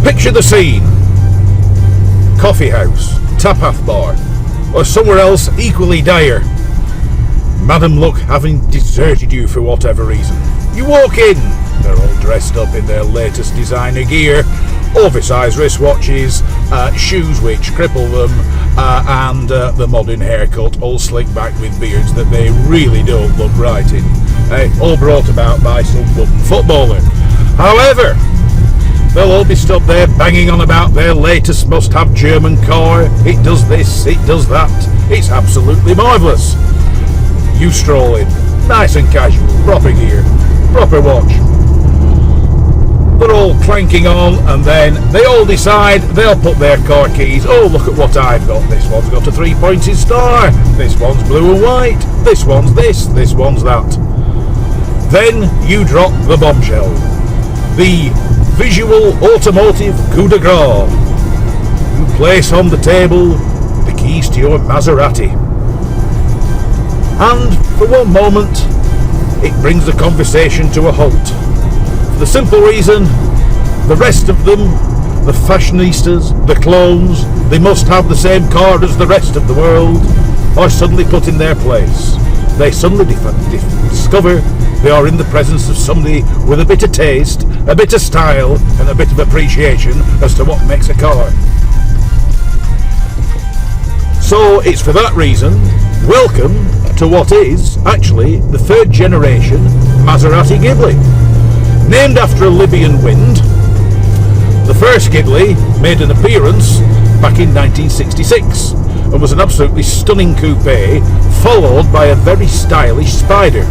Picture the scene. Coffee house, tapath bar, or somewhere else equally dire. Madam Luck having deserted you for whatever reason. You walk in, they're all dressed up in their latest designer gear, oversized wristwatches, shoes which cripple them, and the modern haircut, all slicked back with beards that they really don't look right in. All brought about by some button footballer. However, they'll all be stood there banging on about their latest must-have German car. It does this, it does that. It's absolutely marvellous. You stroll in, nice and casual, proper gear, proper watch. They're all clanking on, and then they all decide they'll put their car keys. Oh, look at what I've got. This one's got a 3-pointed star. This one's blue and white. This one's this one's that. Then you drop the bombshell. The visual automotive coup de grace. You place on the table the keys to your Maserati. And for one moment, it brings the conversation to a halt. For the simple reason, the rest of them, the fashionistas, the clones, they must have the same car as the rest of the world, are suddenly put in their place. They suddenly discover they are in the presence of somebody with a bit of taste, a bit of style, and a bit of appreciation as to what makes a car. So it's for that reason, welcome to what is actually the third generation Maserati Ghibli. Named after a Libyan wind, the first Ghibli made an appearance back in 1966 and was an absolutely stunning coupe, followed by a very stylish Spider,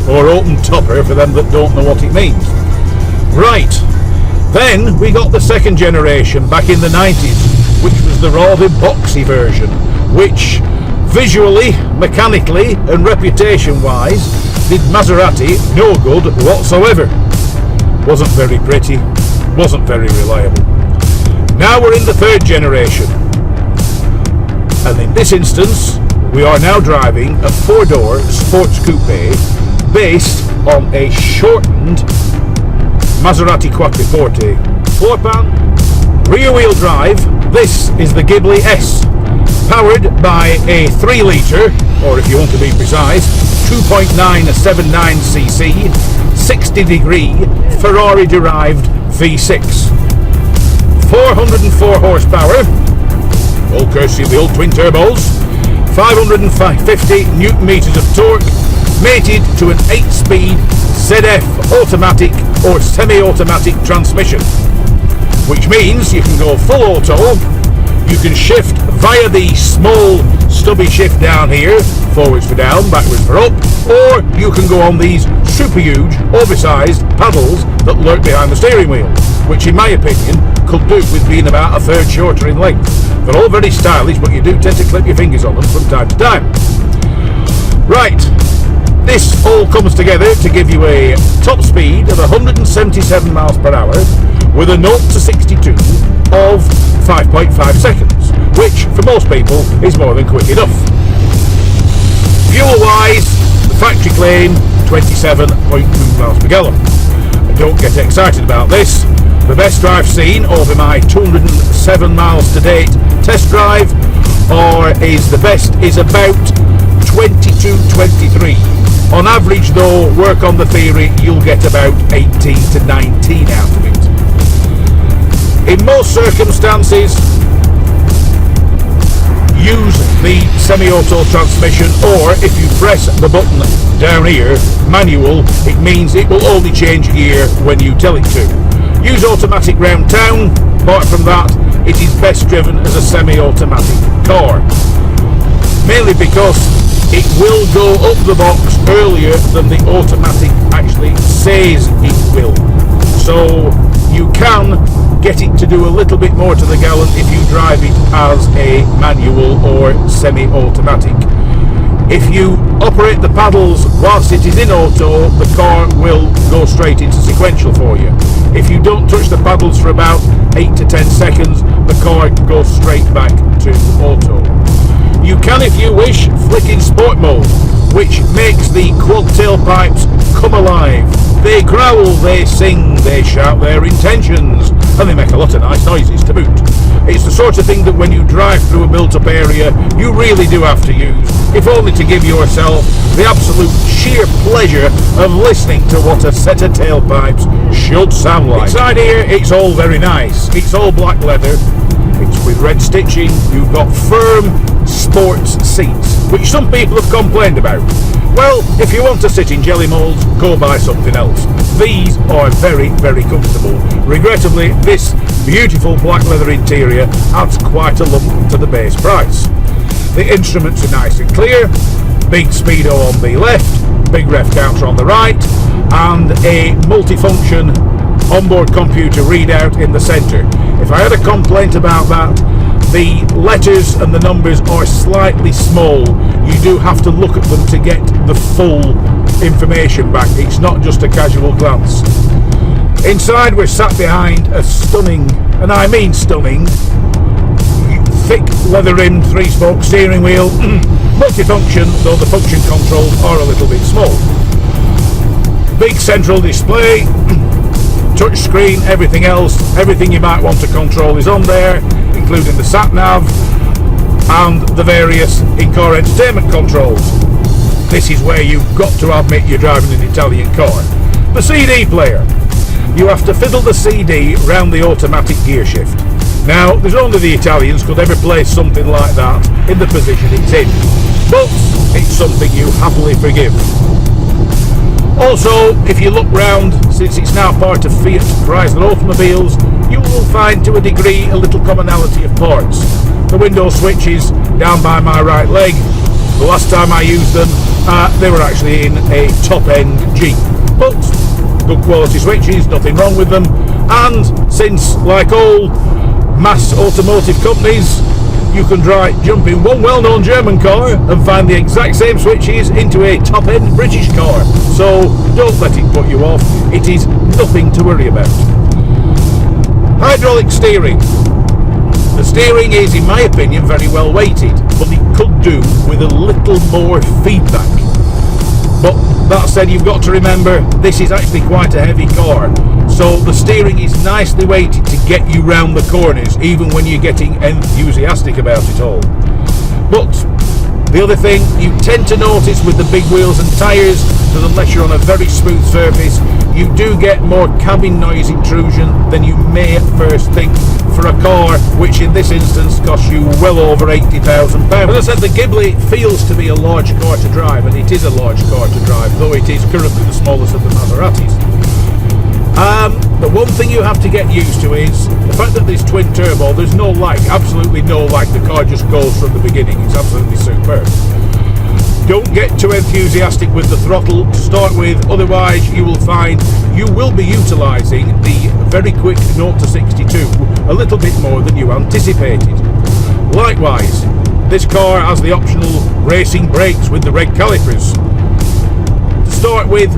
or open topper for them that don't know what it means. Right, then we got the second generation back in the 90s, which was the rather boxy version, which visually, mechanically and reputation wise did Maserati no good whatsoever. Wasn't very pretty, wasn't very reliable. Now we're in the third generation, and in this instance we are now driving a 4-door sports coupe based on a shortened Maserati Quattroporte floor pan, rear wheel drive. This is the Ghibli S, powered by a 3-litre, or if you want to be precise, 2.979cc 60-degree Ferrari derived V6, 404 horsepower, all courtesy of the old twin turbos, 550 newton meters of torque, mated to an 8-speed ZF automatic or semi-automatic transmission, which means you can go full auto, you can shift via the small stubby shift down here, forwards for down, backwards for up, or you can go on these super huge, oversized paddles that lurk behind the steering wheel, which in my opinion could do with being about a third shorter in length. They're all very stylish, but you do tend to clip your fingers on them from time to time. Right, this all comes together to give you a top speed of 177 miles per hour with a 0 to 62 of 5.5 seconds, which for most people is more than quick enough. Fuel wise, the factory claim 27.2 miles per gallon. Don't get excited about this. The best I've seen over my 207 miles to date test drive, is about 22-23. On average though, work on the theory, you'll get about 18 to 19 out of it. In most circumstances, use the semi-auto transmission, or if you press the button down here, manual, it means it will only change gear when you tell it to. Use automatic round town. Apart from that, it is best driven as a semi-automatic car, mainly because it will go up the box earlier than the automatic actually says it will. So you can get it to do a little bit more to the gallon if you drive it as a manual or semi-automatic. If you operate the paddles whilst it is in auto, the car will go straight into sequential for you. If you don't touch the paddles for about 8 to 10 seconds, the car goes straight back to auto. You can, if you wish, flick in sport mode, which makes the quad tailpipes come alive. They growl, they sing, they shout their intentions, and they make a lot of nice noises to boot. It's the sort of thing that when you drive through a built-up area, you really do have to use, if only to give yourself the absolute sheer pleasure of listening to what a set of tailpipes should sound like. Inside here, it's all very nice. It's all black leather. It's with red stitching. You've got firm sports seats, which some people have complained about. Well, if you want to sit in jelly molds, go buy something else. These are very, very comfortable. Regrettably, this beautiful black leather interior adds quite a lump to the base price. The instruments are nice and clear, big speedo on the left, big ref counter on the right, and a multifunction onboard computer readout in the centre. If I had a complaint about that, the letters and the numbers are slightly small. You do have to look at them to get the full information back. It's not just a casual glance. Inside, we're sat behind a stunning, and I mean stunning, thick leather-rimmed 3-spoke steering wheel, multifunction, though the function controls are a little bit small. Big central display, touch screen, everything else, everything you might want to control is on there, including the sat-nav and the various in-car entertainment controls. This is where you've got to admit you're driving an Italian car. The CD player. You have to fiddle the CD round the automatic gear shift. Now, there's only the Italians could ever place something like that in the position it's in, but it's something you happily forgive. Also, if you look round, since it's now part of Fiat Chrysler automobiles, you will find to a degree a little commonality of parts. The window switches down by my right leg, the last time I used them, they were actually in a top-end Jeep, but good quality switches, nothing wrong with them, and since, like all mass automotive companies, you can jump in one well-known German car and find the exact same switches into a top-end British car. So don't let it put you off. It is nothing to worry about. Hydraulic steering. The steering is, in my opinion, very well weighted, but it could do with a little more feedback. But that said, you've got to remember this is actually quite a heavy car, so the steering is nicely weighted to get you round the corners, even when you're getting enthusiastic about it all. But the other thing you tend to notice with the big wheels and tyres, that unless you're on a very smooth surface, you do get more cabin noise intrusion than you may at first think for a car which in this instance costs you well over £80,000. As I said, the Ghibli feels to be a large car to drive, and it is a large car to drive, though it is currently the smallest of the Maseratis. The one thing you have to get used to is the fact that this twin turbo, there's no lag, absolutely no lag. The car just goes from the beginning. It's absolutely superb. Don't get too enthusiastic with the throttle to start with, otherwise you will find you will be utilising the very quick 0 to 62 a little bit more than you anticipated. Likewise, this car has the optional racing brakes with the red calipers. To start with,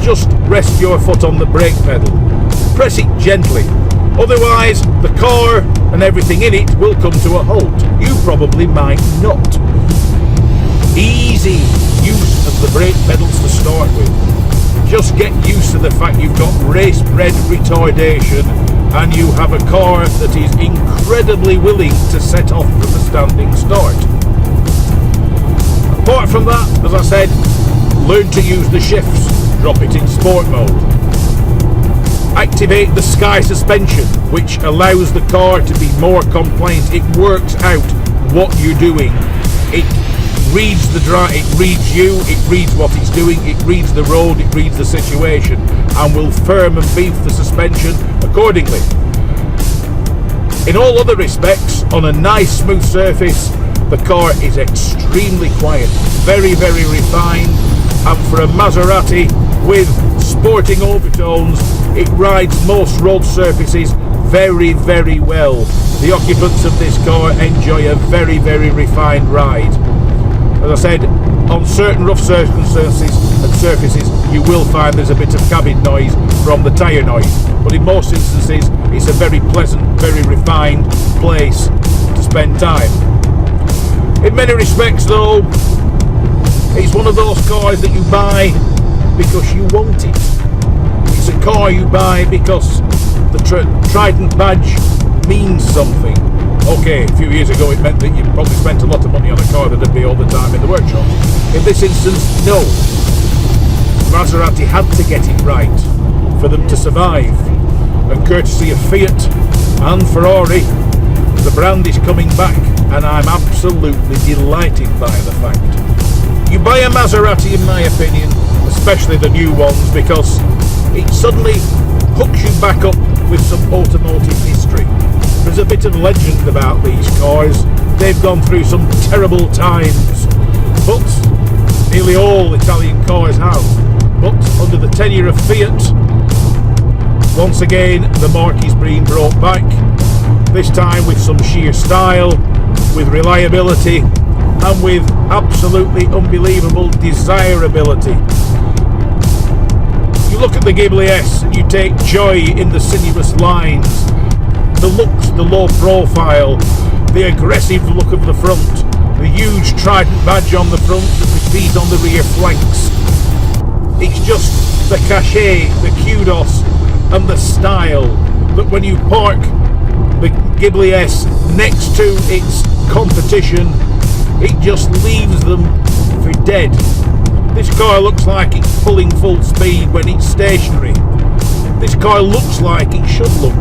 just rest your foot on the brake pedal. Press it gently, otherwise the car and everything in it will come to a halt. You probably might not. Easy use of the brake pedals to start with. Just get used to the fact you've got race-bred retardation and you have a car that is incredibly willing to set off from a standing start. Apart from that, as I said, learn to use the shifts. Drop it in sport mode. Activate the Sky suspension, which allows the car to be more compliant. It works out what you're doing. It reads the drive, it reads you, it reads what it's doing, it reads the road, it reads the situation, and will firm and beef the suspension accordingly. In all other respects, on a nice smooth surface, the car is extremely quiet, very, very refined, and for a Maserati, with sporting overtones. It rides most road surfaces very, very well. The occupants of this car enjoy a very, very refined ride. As I said, on certain rough surfaces you will find there's a bit of cabin noise from the tyre noise, but in most instances it's a very pleasant, very refined place to spend time. In many respects though, it's one of those cars that you buy because you want it. It's a car you buy because the Trident badge means something. Okay, a few years ago it meant that you probably spent a lot of money on a car that'd be all the time in the workshop. In this instance, no. Maserati had to get it right for them to survive. And courtesy of Fiat and Ferrari, the brand is coming back, and I'm absolutely delighted by the fact. You buy a Maserati, in my opinion, especially the new ones, because it suddenly hooks you back up with some automotive history. There's a bit of legend about these cars. They've gone through some terrible times, but nearly all Italian cars have. But under the tenure of Fiat, once again the mark is being brought back, this time with some sheer style, with reliability, and with absolutely unbelievable desirability. You look at the Ghibli S and you take joy in the sinuous lines, the looks, the low profile, the aggressive look of the front, the huge Trident badge on the front that repeats on the rear flanks. It's just the cachet, the kudos and the style that when you park the Ghibli S next to its competition, it just leaves them for dead. This car looks like it's pulling full speed when it's stationary. This car looks like it should look.